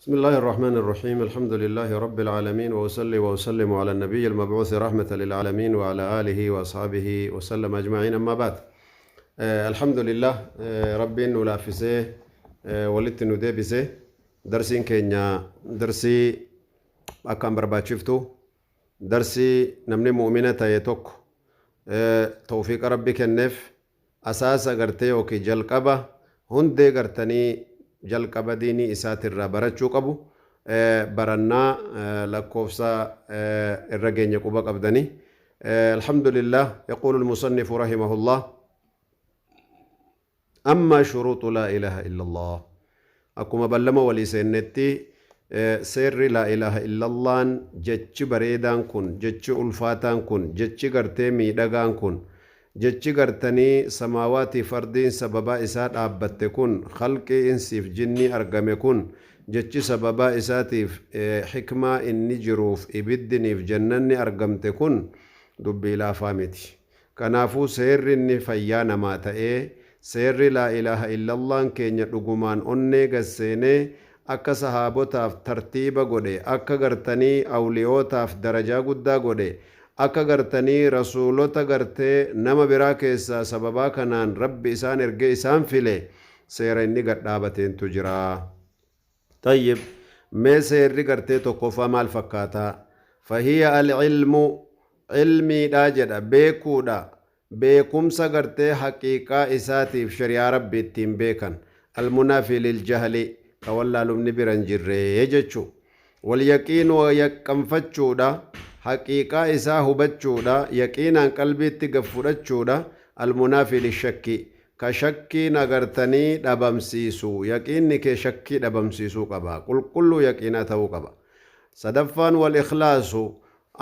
بسم الله الرحمن الرحيم الحمد لله رب العالمين وأصلي وأسلم على النبي المبعوث رحمة للعالمين وعلى آله وأصحابه وسلم أجمعين أما بعد الحمد لله ربي ولا فسه ولدت ندبسه درسين كينيا درسي أكام بربات شفتو درسي نمني مؤمنة يتوك توفيق ربك النف أساس قرتي وكي جلقبة هندي قرتني jalqaba diinii isaatirraa barachuu qabu barannaa lakkoofsa irra geenya quba qabdani alhamdulillah يقول المصنف رحمه الله أما شروط لا إله إلا الله أكما بلما وليسنتي سر لا إله إلا الله جتش بريدان كن جتش ألفاتان كن جتش غرتي ميدغان كن jechi gartanii samaawaati fardiin sababaa isaa dhaabbatte kun khalqii insiif jinni argame kun jechi sababaa isaatiif hikmaa inni jiruuf ibiddiniif jannanni argamte kun dubbii laafaa miti kanaafuu seerri inni fayyaa namaa ta'ee seerri laa ilaaha illallaan keenya dhugumaan onnee gasseenee akka sahaabotaaf tartiiba godhe akka gartanii awliyootaaf darajaa guddaa godhe akka gartanii rasuulota gartee nama biraa keessaa sababaa kanaan rabbi isaan erge isaan file seera inni gadhaabateentu jira tayyib mee seerri gartee tokkoffaa maal fakkaata fahiya alilmu ilmiidha jedha beekuudha beekumsa gartee haqiiqaa isaatiif shari'aa rabbi ittiin beekan almunaafi liljahli ka wallaalumni biran jirree jechuu walyaqiinu yaqqanfachuudha haqiiqaa isaa hubachuudha yaqiinaan qalbiitti gaffudhachuudha almunaafi lishakki ka shakkiin agartanii dhabamsiisu yaqiinni kee shakkii dhabamsiisuu qaba qulqulluu yaqiinaa ta'uu qaba sadaffaan wal ikhlaasu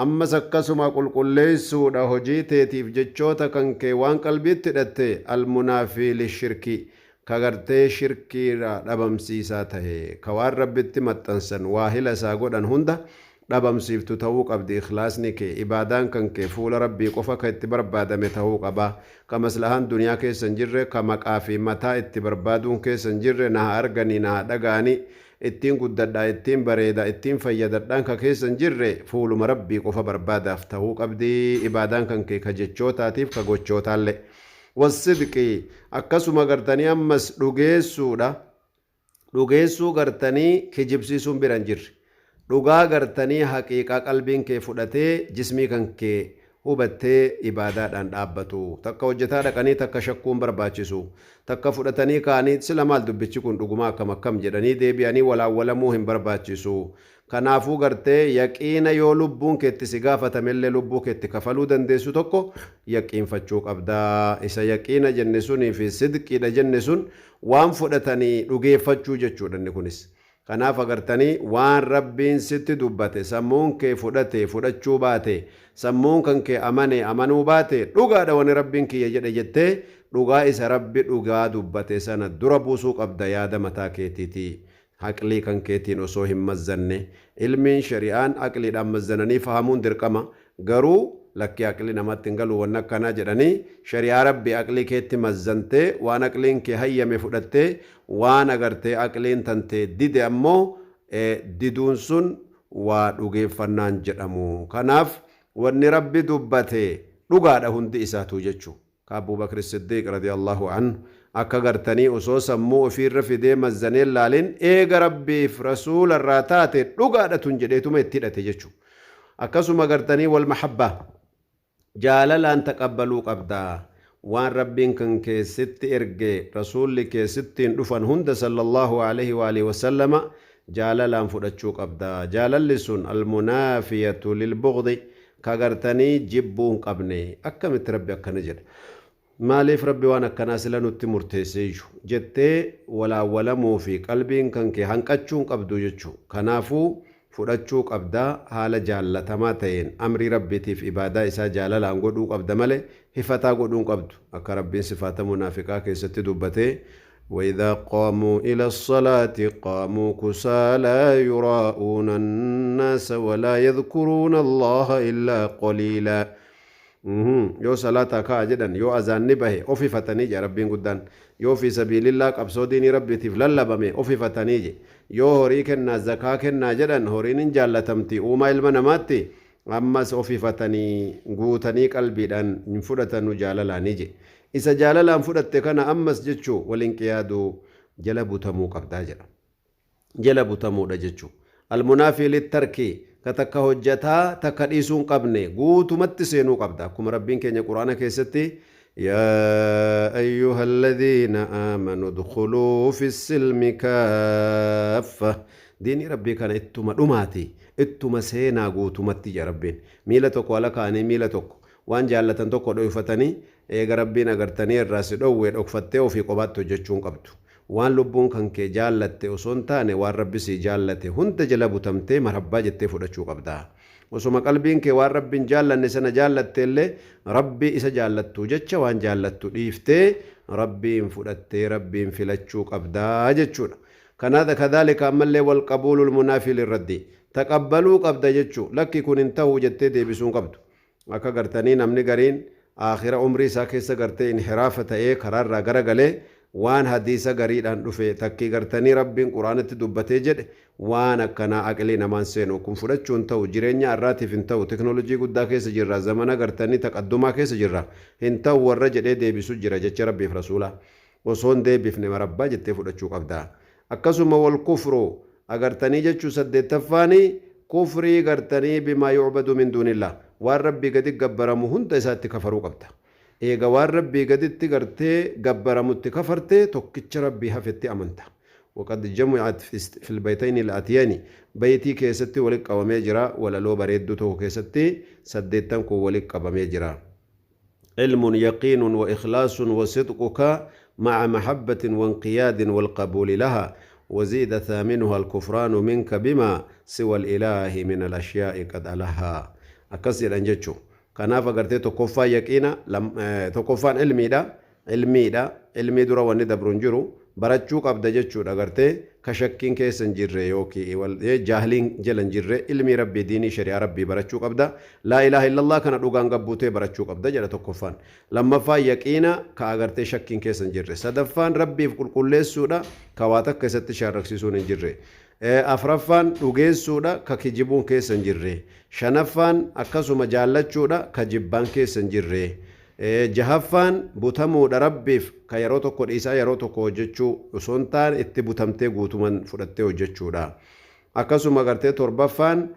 ammas akkasuma qulqulleessuudha hojii teetiif jechoota kan kee waan qalbiitti hidhatte almunaafi lishirki ka gartee shirkiirraa dhabamsiisaa tahe ka waan rabbitti maxxansan waahila isaa godhan hunda dhabamsiiftu ta'uu qabdi ikhlaasni kee ibaadaan kan kee fuula rabbii qofa ka itti barbaadame ta'uu qaba ka maslahaan duniyaa keessan jirre ka maqaa fi mataa itti barbaaduun keessan jirre na arganii na dhagaanii ittiin guddadhaa ittiin bareeda ittiin fayyadadhaan ka keessan jirre fuuluma rabbii qofa barbaadaaf ta'uu qabdi ibaadaan kan kee ka jechootaatiif ka gochootaallee wasidqii akkasuma gartanii ammas dhugeessuu gartanii kijibsiisuun biran jirre dhugaa gartanii haqiiqaa qalbiin kee fudhatee jismii kan kee hubattee ibaadaadhaan dhaabbatu takka hojjetaa dhaqanii takka shakkuun barbaachisu takka fudhatanii kaanii sila maal dubbichi kun dhugumaa akkam jedhanii deebi'anii walaawwalamuu hin barbaachisu kanaafuu gartee yaqiina yoo lubbuun keetti si gaafatamellee lubbuu keetti kafaluu dandeessu tokko yaqiinfachuu qabdaa isa yaqiina jenne sunii fi sidqiidha jenne sun waan fudhatanii dhugeeffachuu jechuudha inni kunis kanaaf agartanii waan rabbiin sitti dubbate sammuun kee fudhate fudhachuu baate sammuun kan kee amane amanuu baate dhugaadha wani rabbiin kiyya jedhe jettee dhugaa isa rabbi dhugaa dubbate sana dura buusuu qabda yaada mataa keetiiti aqlii kan keetiin osoo hin mazzanne ilmiin shari'aan aqliidhaan mazzananii fahamuun dirqama garuu lakki aqli namatti hin galu waan akkanaa jedhanii shari'aa rabbi aqlii keetti mazzantee waan aqliin kee hayyame fudhattee waan agartee aqliin tantee dide ammoo diduun sun waa dhugeeffannaan jedhamu kanaaf wanni rabbi dubbate dhugaadha hundi isaatu jechuu ka Abubakr Siddiq radiyallahu anhu akka gartanii osoo sammuu ofiirra fidee mazzanee laalin eega rabbiif rasuula irraa taate dhugaadha tun jedheetuma itti hidhate jechuu akkasuma gartanii wal mahabbaa jaalalaan taqabbaluu qabdaa waan rabbiin kan keessitti erge rasuulli keessittiin dhufan hunda sallallahu alaihi wa alihi wasallama jaalalaan fudhachuu qabdaa jaalalli sun almunaafiyatu lilbughdi ka gartanii jibbuu hin qabne akkamitti rabbi akkana jedha maaliif rabbi waan akkanaa sila nutti murteesseeyyu jettee walaawwalamuu fi qalbiin kan kee hanqachuu hin qabdu jechuu kanaafuu fudhachuu qabdaa haala jaallatamaa ta'een amrii rabbiitiif ibaadaa isaa jaalalaan godhuu qabda malee hifataa godhuu qabdu akka rabbiin sifaata munaafiqaa keessatti dubbatee وإذا قاموا إلى الصلاة قاموا كسالى يراءون الناس ولا يذكرون الله إلا قليلا yoo salaataa kaa jedhan yoo azaanni bahe ofifatanii jaa rabbiin guddaan yoo fi sabiilillaa qabsoo diinii rabbiitiif lallabame ofifatanii je yoo horii kennaa zakaa kennaa jedhan horiin hin jaallatamti uumaa ilma namaatti ammas ofifatanii guutanii qalbiidhaan hin fudhatanu jaalalaanii je isa jaalalaan fudhatte kana ammas jechuu waliin qiyaadu jala butamuu qabdaa jedha jala butamuudha jechuu almunaafi littarki ka takka hojjataa takka dhiisuun qabne guutumatti seenuu qabda akkuma rabbiin keenya quraana keessatti يا أيها الذين آمنوا ادخلوا في السلم كافة ديني ربي كان اتما دماتي اتما سينا قوتمتي يا ربين ميلتك ولا كاني ميلتك وان جالتن توكو دوفتني ايغا ربين اغرتني الراس دووين اكفتيو في قباتو جچون قبتو وان لبون كان كي جالتي وسنتاني وان ربي سي جالتي هنت جلبو تمتي مرحبا جتي فدچو قبدا وسما قلبين كي وان ربين جالن سنة جالتي اللي ربي إسا جالتو جتش وان جالتو ديفتي ربي فدتي ربي فلچو قبدا جتشونا كان هذا كذلك أما اللي والقبول المنافي للردي تقبلوا قبدا جتشو لكي كون انتهو جتي دي بسون قبدو اكا قرتني نمني قرين آخر عمري ساكيسا قرتي انحرافة ايه قرار را قرقلي وان حديثا قريد ان رفي تكي قرتني ربين قرآن تدبتي جد وان اكنا اقلي نمان سينو كن فرچو انتو جيرينيا الراتف انتو تكنولوجي قد كيس جرا زمانا قرتني تقدما كيس جرا انتو ورجل ايه دي بسو جرا جتش ربي فرسولا وصون دي بفن مربا جتي فرچو قبدا اكسو والكفر اقرتني جتشو سدي تفاني كفري قرتني بما يعبد من دون الله وان ربي قد قبرمو هنت اساتي كفرو قبدا ايغا وان ربي قد تقرتي قبرمو تكفرتي توكيتش ربي هفتي امنتا وقد جمعت في البيتين الاتياني بيتي كيستي ولك قوامي جرا ولا لو بريدتو كيستي سديتنكو ولك قوامي جرا علم يقين واخلاص وصدقك مع محبة وانقياد والقبول لها وزيد ثامنها الكفران منك بما سوى الإله من الأشياء قد ألها أكسر أنجتشو كان فقرتي تكفى يقينا تكفى علمي درا وني دبرنجرو برچو قبض جچو دغرتي كشكين كيسن جيره يوكي جاهلين جلن جيره علمي ربي ديني شريعه ربي برچو قبض لا اله الا الله كان دوغان غبوته برچو قبض جره تكفان لما فا يقينا كاغرتي شكين كيسن جيره صدفان ربي قلقلسودا كواتك كست شاركسيسون جيره afraffaan dhugeessuudha ka kijibuun keessa hin jirre shanaffaan akkasuma jaallachuudha ka jibbaan keessa hin jirre jahaffaan butamuudha rabbiif ka yeroo tokko dhiisaa yeroo tokko hojjechuu osoo hin taane itti butamtee guutuman fudhattee hojjechuudha akkasuma gartee torbaffaan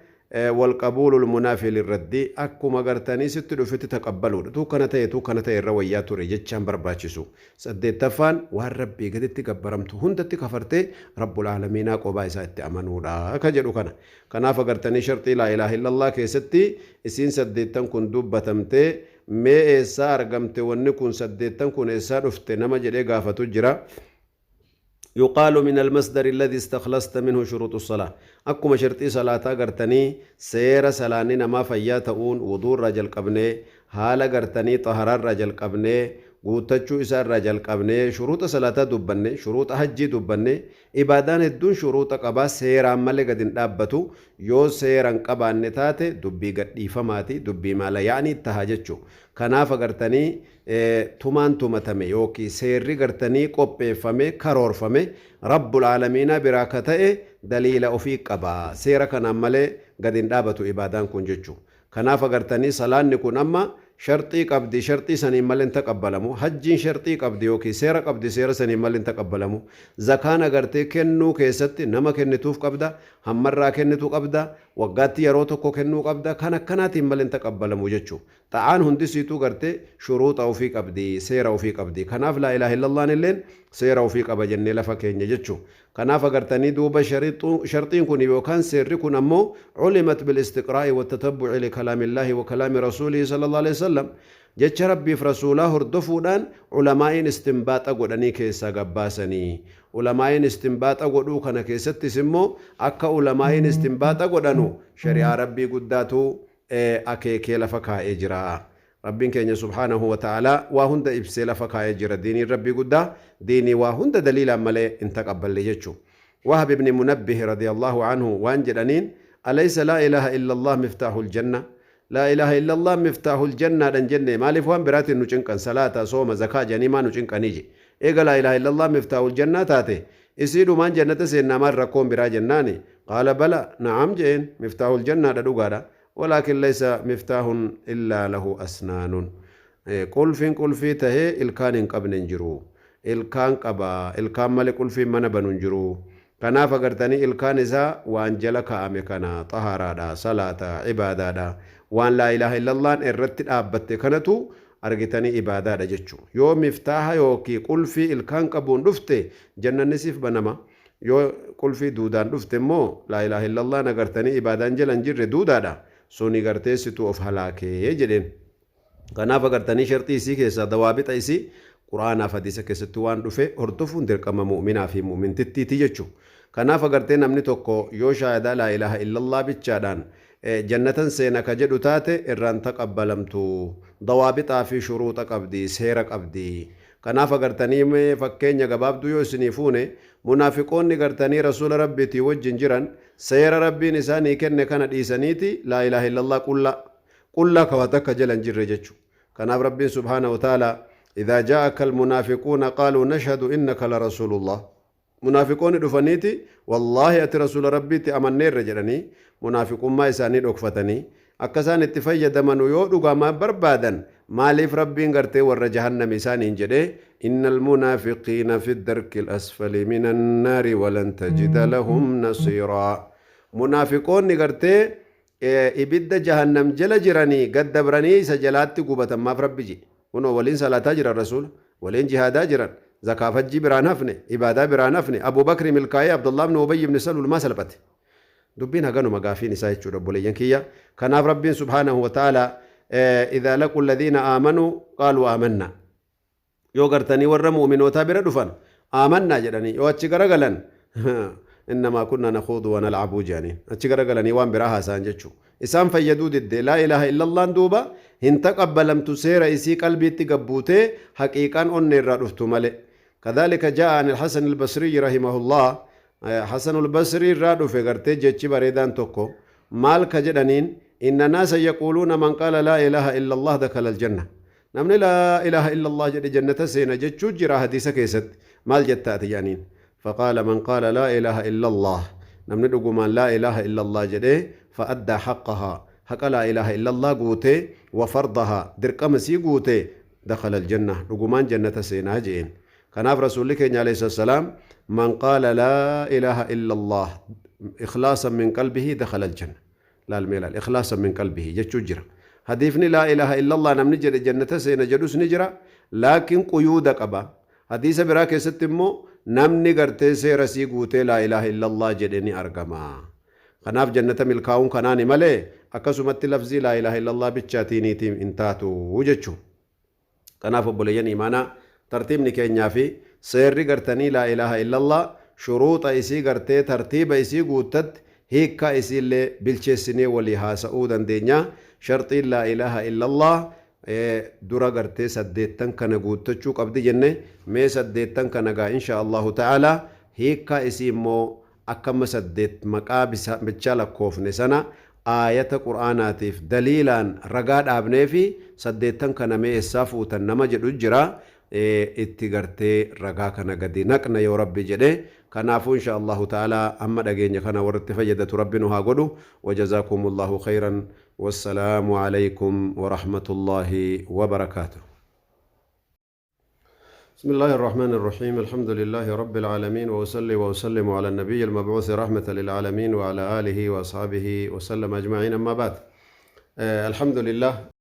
والقبول المنافي للرد أكما غرتاني ست دفت تقبلوا تو كانت الرويا توري جتشان برباچسو سديت تفان والربي قد تقبرمت هند تكفرت رب العالمين قبا اسات امنودا كجدو كنا فغرتني شرطي لا اله الا الله كيستي اسين سديتن كن دوبتمته مي اسا ارغمت ون كن سديتن كن اسا دفت نما جدي غافتو جرا يقال من المصدر الذي استخلصت منه شروط الصلاة أكما شرطي صلاة قرتني سير سلاني نما فياتؤون وضور رجل قبني حال قرتني طهر رجل قبني قوتچو إسار رجل قبني شروط صلاة دبني شروط حجي دبني إبادان الدون شروط قبا سير عمالي قدن دابتو يو سيران قبان نتاتي دبي قد إفماتي دبي مالا يعني تهاجچو كناف قرتني tumaan tumatame yookiin seerri gartanii qopheeffame karoorfame rabbul aalamiinaa biraa ka ta'e daliila ofii qaba seera kanaan malee gad hin dhaabatu ibaadaan kun jechuu kanaaf agartanii salaanni kun amma sharxii qabdi sharxii saniin malee hin taqabbalamu hajjiin sharxii qabdi yookiin seera qabdi seera saniin malee hin taqabbalamu zakaan agartee kennuu keessatti nama kennituuf qabda hammarraa kennituu qabda waggaatti yeroo tokko kennuu qabda kan akkanaatiin malee hin taqabbalamu jechuu ta'aan hundisiituu gartee shuruuxa ofii qabdi seera ofii qabdi kanaaf laa ilaaha illallah illeen seera ofii qaba jennee lafa keenya jechuu kanaaf agartanii duuba sharxiin kun yookaan seerri kun ammoo ulimat bil istiqraa'i wa tatabbu'i li kalaamillaahi wa kalaami rasuulihi sallallahu alaihi wasallam jecha rabbiif rasuulaa hordofuudhaan ulamaa'iin istinbaaxa godhanii keessaa gabbaasanii ulamaa'iin istinbaaxa godhuu kana keessattis immoo akka ulamaa'iin istinbaaxa godhanu shari'aa rabbii guddaatu akeekee lafa kaa'ee jira ربين كينيا سبحانه وتعالى وهند إبسي لفكاية جرى ديني ربي قدا ديني وهند دليل ملي انتقبل ليجو وهب ابن منبه رضي الله عنه وانجلنين أليس لا إله إلا الله مفتاح الجنة لا إله إلا الله مفتاح الجنة دن جنة مالف وان برات نوچنكن صلاة صوم زكاة جاني ما نوچنكن نيجي إيقا لا إله إلا الله مفتاح الجنة تاتي إسيدو من جنة سينا مرة كون برا جناني قال بلى نعم جين مفتاح الجنة دقادا ولكن ليس مفتاح إلا له أسنان قل في تهي الكان قبل نجرو الكان قبا الكان ملك قل في من بننجرو كنا فقرتني الكان إذا وانجلك أمكنا طهارا صلاة عبادة وان لا إله إلا الله الرتب أبت كنتو argitanii ibaadaadha jechuu yoo miftaaha yookiin qulfii ilkaan qabuun dhufte jannanni siif banama yoo qulfii duudaan dhufte immoo laa ilaaha illallah nagartanii ibaadaan jalan jirre duudaadha suni garteessitu of halaakee jedheen kanaaf agartanii shartii isii keessaa dawaabixa isii quraanaaf hadiisa keessatti waan dhufe hordofuun dirqama mu'minaa fi mu'mintittiiti jechuu kanaaf agartee namni tokko yoo shaahadaa laa ilaaha illallah bichaadhaan jannatan seena ka jedhu taate irraan taqabbalamtu dawaabixa fi shuruuxa qabdi seera qabdi kanaaf agartanii fakkeenya gabaabduu yoo isinii fuune munaafiqoonni gartanii rasuula rabbiitii wajjin jiran seera rabbiin isaanii kenne kana dhiisaniiti laa ilaaha illallah qullaa kawat akka jalan jirre jechu kanaaf rabbiin subhaanahu wa ta'ala idhaa jaa'aka almunaafiquuna qaaluu nashhadu innaka la rasuulullah munaafiqoonni dhufaniiti wallaahi ati rasuula rabbiitti amanneerra jedhanii munaafiqummaa isaanii dhokfatanii akka isaan itti fayyadamanuu yoo dhugamaa barbaadan maaliif rabbiin gartee warra jahannami isaaniin jedhee innal munaafiqiina fi darki al-asfali min annaari walan tajida lahum nasiiraa munaafiqoonni gartee ibidda jahannam jala jiranii gaddabranii isa jalaatti gubatan maaf rabbi ji kunoo waliin salaataa jiran rasuula waliin jihaadaa jiran zakaafajjii biraan hafne ibaadaa biraan hafne abubakri milkaa'ee abdullah ibn ubay ibn salul maa salphate dubbiin haganuma gaafiin isaa jechuudha obboleeyyan kiyya kanaaf rabbiin subhaanahu wa ta'ala idhaa laqu alladhiina aamanuu qaaluu aamannaa yoo gartanii warra mu'minootaa bira dhufan aamannaa jedhanii yoo achi garagalan innamaa kunna nakhuudu wa nal'abuu jedhaniin achi garagalanii waan biraa haasa'an jechuu isaan fayyaduu didde laa ilaaha illallaan duuba hin taqabbalamtu seera isii qalbiitti gabbuutee haqiiqaan onne irraa dhuftu male كذلك جاء عن الحسن البصري رحمه الله حسن البصري رادو في غرتي جيتشي بريدان توكو مال كجدنين إن الناس يقولون من قال لا إله إلا الله دخل الجنة نمني لا إله إلا الله جد جنة سينا جتشو جرا حديثة كيست مال جتات جانين فقال من قال لا إله إلا الله نمني دقو من لا إله إلا الله جده فأدى حقها حق لا إله إلا الله قوتي وفرضها درقم سي قوتي دخل الجنة دقو من جنة سينا جين كناف رسولك عليه السلام من قال لا إله إلا الله إخلاصا من قلبه دخل الجنة لا الميلال إخلاصا من قلبه جتشو جرا حديثني لا إله إلا الله نم نجر الجنة سينا جدوس نجرا لكن قيودك أبا حديث براك ستمو نم نجرتي سيرسي قوتي لا إله إلا الله جدني أرقما كناف جنة ملكاون كناني ملي أكسمت لفظي لا إله إلا الله بتشاتيني تيم انتاتو وجتشو كناف بوليان إيمانا ترتيبني كينيا في سيري قرتني لا إله إلا الله شروط إسي قرتي ترتيب إسي قوتت هيكا إسي اللي بالشيسيني وليها سعودا دينيا شرطي لا إله إلا الله درا قرتي سديتن كان قوتتشو قبدي جنة مي سديتن كان إن شاء الله تعالى هيكا إسي مو أكم سديت مقابس بتشالك كوفني سنة آية قرآناتيف دليلا رقاد أبني في سديتن كان مي إسافو تنما جدو جرا itti gartee ragaa kana gadi naqna yoo rabbi jedhe kanaafuu insha allahu ta'ala amma dhageenya kana warratti fayyadatu rabbi nu haa godhu wajazaakumullahu khayran wassalaamu alaykum warahmatullahi wabarakaatuh بسم الله الرحمن الرحيم الحمد لله رب العالمين وأصلي وأسلم على النبي المبعوث رحمة للعالمين وعلى آله وأصحابه وسلم أجمعين أما بعد الحمد لله